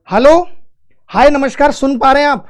Hello, हाय, नमस्कार। सुन पा रहे हैं आप?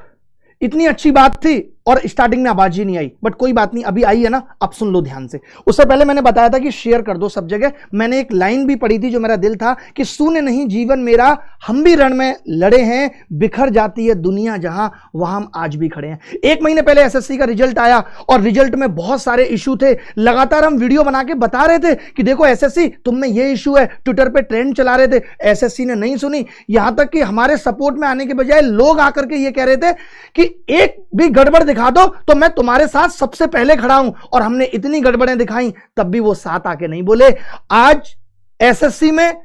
इतनी अच्छी बात थी और स्टार्टिंग में आवाज ही नहीं आई, बट कोई बात नहीं, अभी आई है ना, अब सुन लो ध्यान से। उससे पहले मैंने बताया था कि शेयर कर दो सब जगह। मैंने एक लाइन भी पढ़ी थी जो मेरा दिल था कि शून्य नहीं जीवन मेरा, हम भी रण में लड़े हैं, बिखर जाती है दुनिया जहां, वहां हम आज भी खड़े हैं। 1 महीने पहले एसएससी का रिजल्ट आया और रिजल्ट में बहुत सारे इशू थे। लगातार हम वीडियो बना के बता रहे थे कि देखो एसएससी तुम में ये इशू है, ट्विटर पे ट्रेंड चला रहे थे। एसएससी ने नहीं सुनी, यहां तक कि हमारे सपोर्ट में आने के बजाय लोग आकर के ये कह रहे थे कि एक भी गड़बड़ दिखा दो तो मैं तुम्हारे साथ सबसे पहले खड़ा हूं। और हमने इतनी गड़बड़ें दिखाई, तब भी वो साथ आके नहीं बोले। आज एसएससी में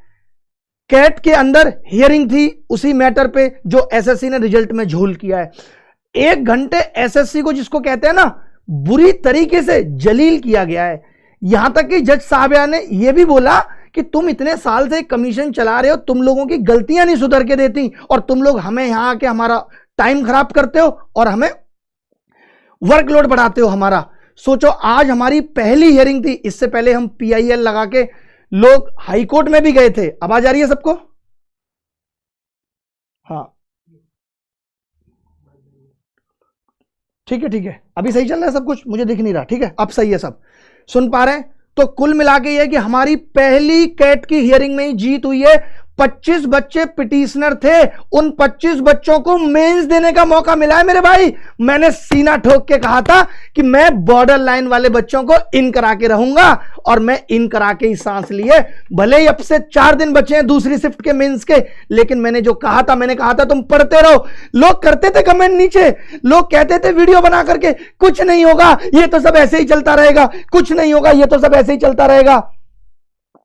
कैट के अंदर हियरिंग थी उसी मैटर पे जो एसएससी ने रिजल्ट में झोल किया है। 1 घंटे एसएससी को, जिसको कहते हैं ना, बुरी तरीके से जलील किया गया है। यहां तक कि जज साहब ने यह भी बोला कि तुम इतने साल से कमीशन चला रहे हो, तुम लोगों की गलतियां नहीं सुधर के देती और तुम लोग हमें यहां आके हमारा टाइम खराब करते हो और हमें वर्कलोड बढ़ाते हो हमारा। सोचो, आज हमारी पहली हियरिंग थी। इससे पहले हम पीआईएल लगा के लोग हाई कोर्ट में भी गए थे। आवाज आ रही है सबको? हाँ, ठीक है, अभी सही चल रहा है सब कुछ, मुझे दिख नहीं रहा। ठीक है, अब सही है, सब सुन पा रहे हैं? तो कुल मिला के ये कि हमारी पहली कैट की हियरिंग में ही जीत हुई है। 25 बच्चे पिटीशनर थे, उन 25 बच्चों को मेंस देने का मौका मिला है मेरे भाई। मैंने सीना ठोक के कहा था कि मैं बॉर्डर लाइन वाले बच्चों को इन करा के रहूंगा और मैं इन करा के ही सांस लिए। भले ही अब से 4 दिन बचे हैं दूसरी शिफ्ट के मेंस के, लेकिन मैंने जो कहा था, मैंने कहा था तुम पढ़ते रहो। लोग करते थे कमेंट नीचे, लोग कहते थे वीडियो बना करके, कुछ नहीं होगा, ये तो सब ऐसे ही चलता रहेगा, कुछ नहीं होगा, ये तो सब ऐसे ही चलता रहेगा।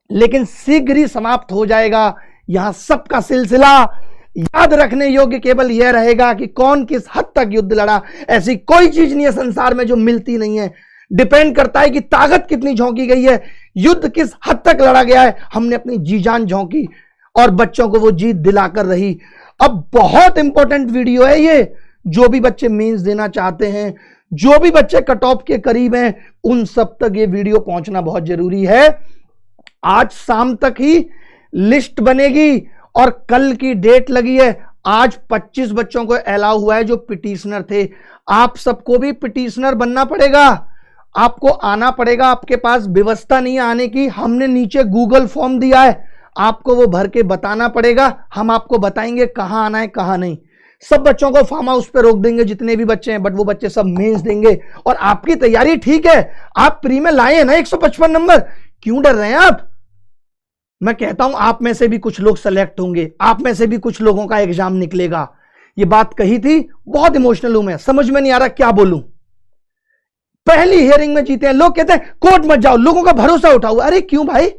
लेकिन शीघ्र ही समाप्त हो जाएगा यहां सबका सिलसिला। याद रखने योग्य केवल यह रहेगा कि कौन किस हद तक युद्ध लड़ा। ऐसी कोई चीज नहीं है संसार में जो मिलती नहीं है। डिपेंड करता है कि ताकत कितनी झोंकी गई है, युद्ध किस हद तक लड़ा गया है। हमने अपनी जी जान झोंकी और बच्चों को वो जीत दिलाकर रही। अब बहुत इंपॉर्टेंट वीडियो है ये। जो भी बच्चे मेंस देना चाहते हैं, जो भी बच्चे कट ऑफ के करीब हैं, उन सब तक ये वीडियो पहुंचना बहुत जरूरी है। आज शाम तक ही लिस्ट बनेगी और कल की डेट लगी है। आज 25 बच्चों को अलाउ हुआ है जो पिटीशनर थे। आप सबको भी पिटीशनर बनना पड़ेगा, आपको आना पड़ेगा। आपके पास व्यवस्था नहीं आने की, हमने नीचे गूगल फॉर्म दिया है, आपको वो भर के बताना पड़ेगा। हम आपको बताएंगे कहां आना है कहां नहीं। सब बच्चों को फार्म हाउस पे रोक देंगे जितने भी बच्चे हैं, बट वो बच्चे सब मेंस देंगे। और आपकी तैयारी ठीक है, आप प्री में लाए हैं ना 155 नंबर, क्यों डर रहे हैं आप? मैं कहता हूं आप में से भी कुछ लोग सेलेक्ट होंगे, आप में से भी कुछ लोगों का एग्जाम निकलेगा। ये बात कही थी, बहुत इमोशनल हूं मैं, समझ में नहीं आ रहा क्या बोलूं। पहली हियरिंग में जीते हैं, लोग कहते हैं कोर्ट मत जाओ, लोगों का भरोसा उठाओ। अरे क्यों भाई?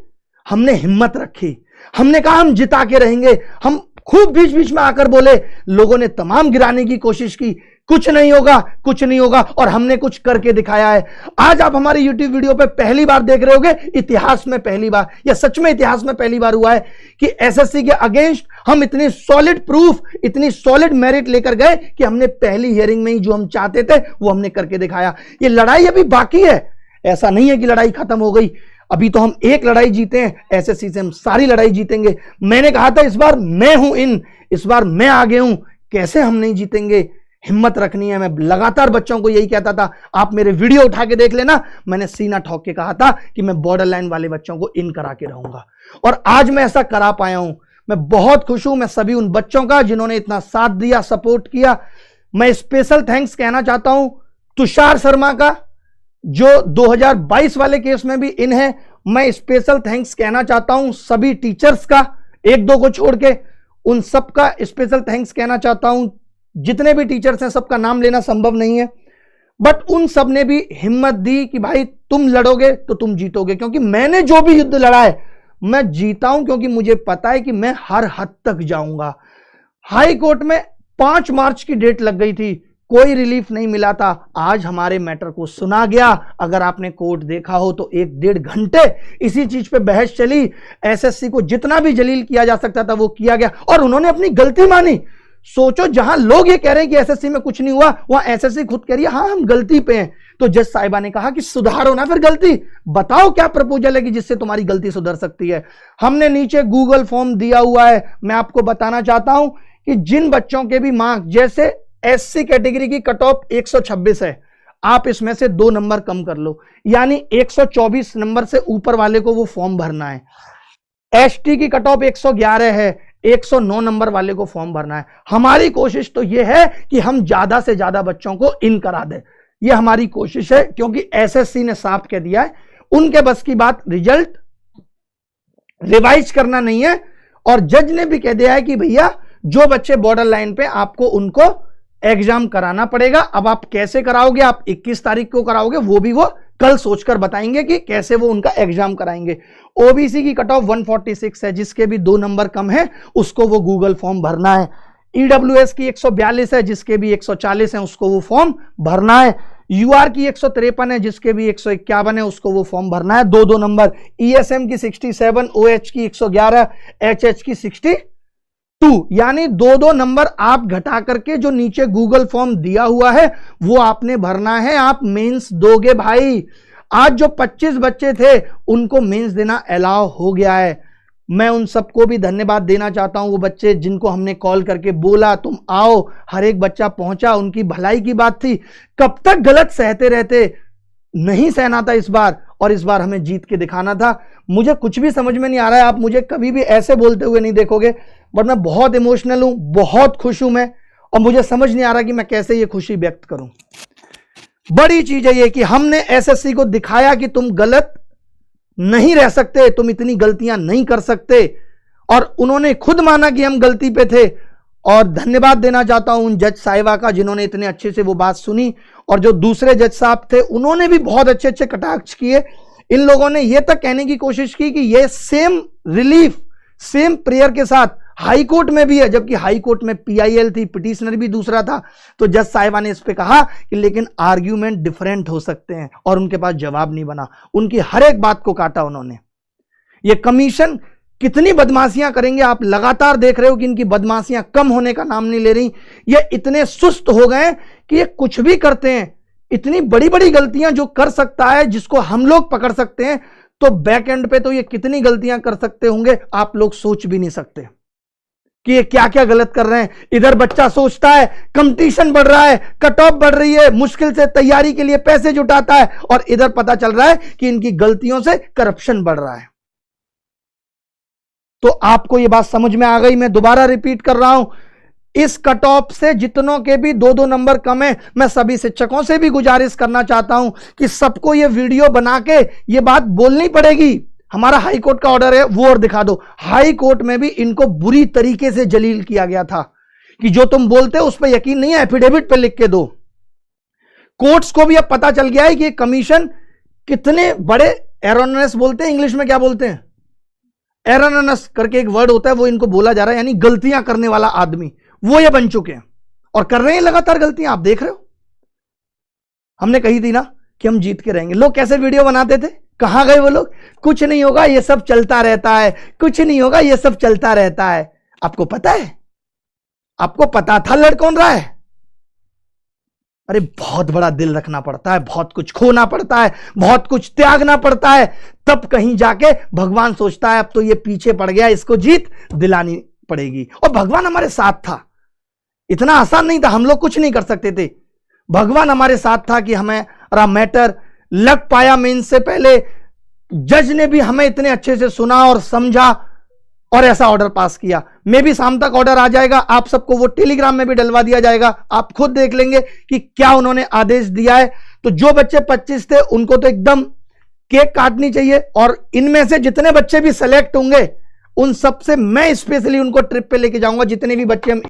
हमने हिम्मत रखी, हमने कहा हम जिता के रहेंगे। हम खूब बीच बीच में आकर बोले, लोगों ने तमाम गिराने की कोशिश की, कुछ नहीं होगा, कुछ नहीं होगा, और हमने कुछ करके दिखाया है। आज आप हमारे YouTube वीडियो पे पहली बार देख रहे होगे, इतिहास में पहली बार, या सच में इतिहास में पहली बार हुआ है कि एसएससी के अगेंस्ट हम इतनी सॉलिड प्रूफ, इतनी सॉलिड मेरिट लेकर गए कि हमने पहली हियरिंग में ही जो हम चाहते थे वो हमने करके दिखाया। ये लड़ाई अभी बाकी है, ऐसा नहीं है कि लड़ाई खत्म हो गई। अभी तो हम एक लड़ाई जीते हैं, एसएससी से हम सारी लड़ाई जीतेंगे। मैंने कहा था इस बार मैं हूं इस बार मैं आगे हूं। कैसे हम नहीं जीतेंगे? हिम्मत रखनी है। मैं लगातार बच्चों को यही कहता था, आप मेरे वीडियो उठा के देख लेना, मैंने सीना ठोक के कहा था कि मैं बॉर्डर लाइन वाले बच्चों को इन करा के रहूंगा, और आज मैं ऐसा करा पाया हूं। मैं बहुत खुश हूं। मैं सभी उन बच्चों का जिन्होंने इतना साथ दिया, सपोर्ट किया। मैं स्पेशल थैंक्स कहना चाहता हूं तुषार शर्मा का, जो 2022 वाले केस में भी इन है। मैं स्पेशल थैंक्स कहना चाहता हूं सभी टीचर्स का, 1-2 को छोड़ के उन सबका स्पेशल थैंक्स कहना चाहता हूं। जितने भी टीचर्स हैं सबका नाम लेना संभव नहीं है, बट उन सब ने भी हिम्मत दी कि भाई तुम लड़ोगे तो तुम जीतोगे। क्योंकि मैंने जो भी युद्ध लड़ा है मैं जीता हूं, क्योंकि मुझे पता है कि मैं हर हद तक जाऊंगा। हाई कोर्ट में 5 मार्च की डेट लग गई थी, कोई रिलीफ नहीं मिला था। आज हमारे मैटर को सुना गया। अगर आपने कोर्ट देखा हो तो 1-1.5 घंटे इसी चीज पे बहस चली। एसएससी को जितना भी जलील किया जा सकता था वो किया गया, और उन्होंने अपनी गलती मानी। सोचो, जहां लोग ये कह रहे हैं कि एसएससी में कुछ नहीं हुआ, वहां एसएससी खुद कह रही है हाँ हम गलती पे हैं। तो जज साहिबा ने कहा कि सुधारो ना फिर गलती, बताओ क्या प्रपोजल है कि जिससे तुम्हारी गलती सुधर सकती है। हमने नीचे गूगल फॉर्म दिया हुआ है। मैं आपको बताना चाहता हूं कि जिन बच्चों के भी मार्क्स, जैसे एससी कैटेगरी की कट ऑफ 126 है, आप इसमें से 2 नंबर कम कर लो, यानी 124 नंबर से ऊपर वाले को वो फॉर्म भरना है। एसटी की कट ऑफ 111 है, 109 नंबर वाले को फॉर्म भरना है। हमारी कोशिश तो यह है कि हम ज्यादा से ज्यादा बच्चों को इन करा दें, ये हमारी कोशिश है, क्योंकि एसएससी ने साफ कह दिया है उनके बस की बात रिजल्ट रिवाइज करना नहीं है, और जज ने भी कह दिया है कि भैया जो बच्चे बॉर्डर लाइन पे, आपको उनको एग्जाम कराना पड़ेगा। अब आप कैसे कराओगे, आप 21 तारीख को कराओगे, वो भी वो कल सोचकर बताएंगे कि कैसे वो उनका एग्जाम कराएंगे। ओबीसी की कट ऑफ 146 है, जिसके भी 2 नंबर कम है उसको वो गूगल फॉर्म भरना है। ईडब्ल्यूएस की 142 है, जिसके भी 140 है उसको वो फॉर्म भरना है। यूआर की 153 है, जिसके भी 151 है उसको वो फॉर्म भरना है, 2-2 नंबर। ईएसएम की 67, ओएच की 111, एचएच की 62, यानी 2-2 नंबर आप घटा करके जो नीचे गूगल फॉर्म दिया हुआ है वो आपने भरना है। आप मेंस दोगे भाई। आज जो 25 बच्चे थे उनको मेंस देना अलाउ हो गया है। मैं उन सबको भी धन्यवाद देना चाहता हूं, वो बच्चे जिनको हमने कॉल करके बोला तुम आओ, हर एक बच्चा पहुंचा, उनकी भलाई की बात थी। कब तक गलत सहते रहते, नहीं सहना था इस बार, और इस बार हमें जीत के दिखाना था। मुझे कुछ भी समझ में नहीं आ रहा है, आप मुझे कभी भी ऐसे बोलते हुए नहीं देखोगे, बट मैं बहुत इमोशनल हूं, बहुत खुश हूं मैं, और मुझे समझ नहीं आ रहा कि मैं कैसे ये खुशी व्यक्त करूं। बड़ी चीज है ये कि हमने एसएससी को दिखाया कि तुम गलत नहीं रह सकते, तुम इतनी गलतियां नहीं कर सकते, और उन्होंने खुद माना कि हम गलती पे थे। और धन्यवाद देना चाहता हूं उन जज साहिबा का जिन्होंने इतने अच्छे से वो बात सुनी, और जो दूसरे जज साहब थे उन्होंने भी बहुत अच्छे अच्छे कटाक्ष किए। इन लोगों ने ये तक कहने की कोशिश की कि ये सेम रिलीफ, सेम प्रेयर के साथ हाई कोर्ट में भी है, जबकि हाई कोर्ट में पीआईएल थी, पिटिशनर भी दूसरा था। तो जज साहिबा ने इस पे कहा कि लेकिन आर्ग्यूमेंट डिफरेंट हो सकते हैं, और उनके पास जवाब नहीं बना। उनकी हर एक बात को काटा उन्होंने। ये कमीशन कितनी बदमाशियां करेंगे, आप लगातार देख रहे हो कि इनकी बदमाशियां कम होने का नाम नहीं ले रही। ये इतने सुस्त हो गए कि ये कुछ भी करते हैं। इतनी बड़ी बड़ी गलतियां जो कर सकता है, जिसको हम लोग पकड़ सकते हैं, तो बैक एंड पे तो ये कितनी गलतियां कर सकते होंगे आप लोग सोच भी नहीं सकते कि ये क्या क्या गलत कर रहे हैं। इधर बच्चा सोचता है कंपटीशन बढ़ रहा है, कट ऑफ बढ़ रही है, मुश्किल से तैयारी के लिए पैसे जुटाता है, और इधर पता चल रहा है कि इनकी गलतियों से करप्शन बढ़ रहा है। तो आपको ये बात समझ में आ गई। मैं दोबारा रिपीट कर रहा हूं, इस कट ऑफ से जितनों के भी 2-2 नंबर कम है, मैं सभी शिक्षकों से भी गुजारिश करना चाहता हूं कि सबको ये वीडियो बना के ये बात बोलनी पड़ेगी। हमारा हाई कोर्ट का ऑर्डर है, वो और दिखा दो। हाई कोर्ट में भी इनको बुरी तरीके से जलील किया गया था कि जो तुम बोलते हो उस पर यकीन नहीं है, एफिडेविट पे लिख के दो। कोर्ट्स को भी अब पता चल गया है कि कमीशन कितने बड़े एरोनस बोलते हैं, इंग्लिश में क्या बोलते हैं, एरोनस करके एक वर्ड होता है, वो इनको बोला जा रहा है, यानी गलतियां करने वाला आदमी, वो ये बन चुके हैं और कर रहे हैं लगातार गलतियां। आप देख रहे हो, हमने कही थी ना कि हम जीत के रहेंगे। लोग कैसे वीडियो बनाते थे, कहां गए वो लोग? कुछ नहीं होगा, ये सब चलता रहता है, कुछ नहीं होगा, ये सब चलता रहता है। आपको पता है, आपको पता था लड़ कौन रहा है? अरे बहुत बड़ा दिल रखना पड़ता है, बहुत कुछ खोना पड़ता है, बहुत कुछ त्यागना पड़ता है, तब कहीं जाके भगवान सोचता है अब तो ये पीछे पड़ गया, इसको जीत दिलानी पड़ेगी। और भगवान हमारे साथ था, इतना आसान नहीं था, हम लोग कुछ नहीं कर सकते थे। भगवान हमारे साथ था कि हमारा मैटर लग पाया। मेंस से पहले जज ने भी हमें इतने अच्छे से सुना और समझा और ऐसा ऑर्डर पास किया। मे भी शाम तक ऑर्डर आ जाएगा, आप सबको वो टेलीग्राम में भी डलवा दिया जाएगा, आप खुद देख लेंगे कि क्या उन्होंने आदेश दिया है। तो जो बच्चे 25 थे उनको तो एकदम केक काटनी चाहिए, और इनमें से जितने बच्चे भी सेलेक्ट होंगे उन सबसे मैं स्पेशली उनको ट्रिप पे लेके जाऊंगा। जितने भी बच्चे हम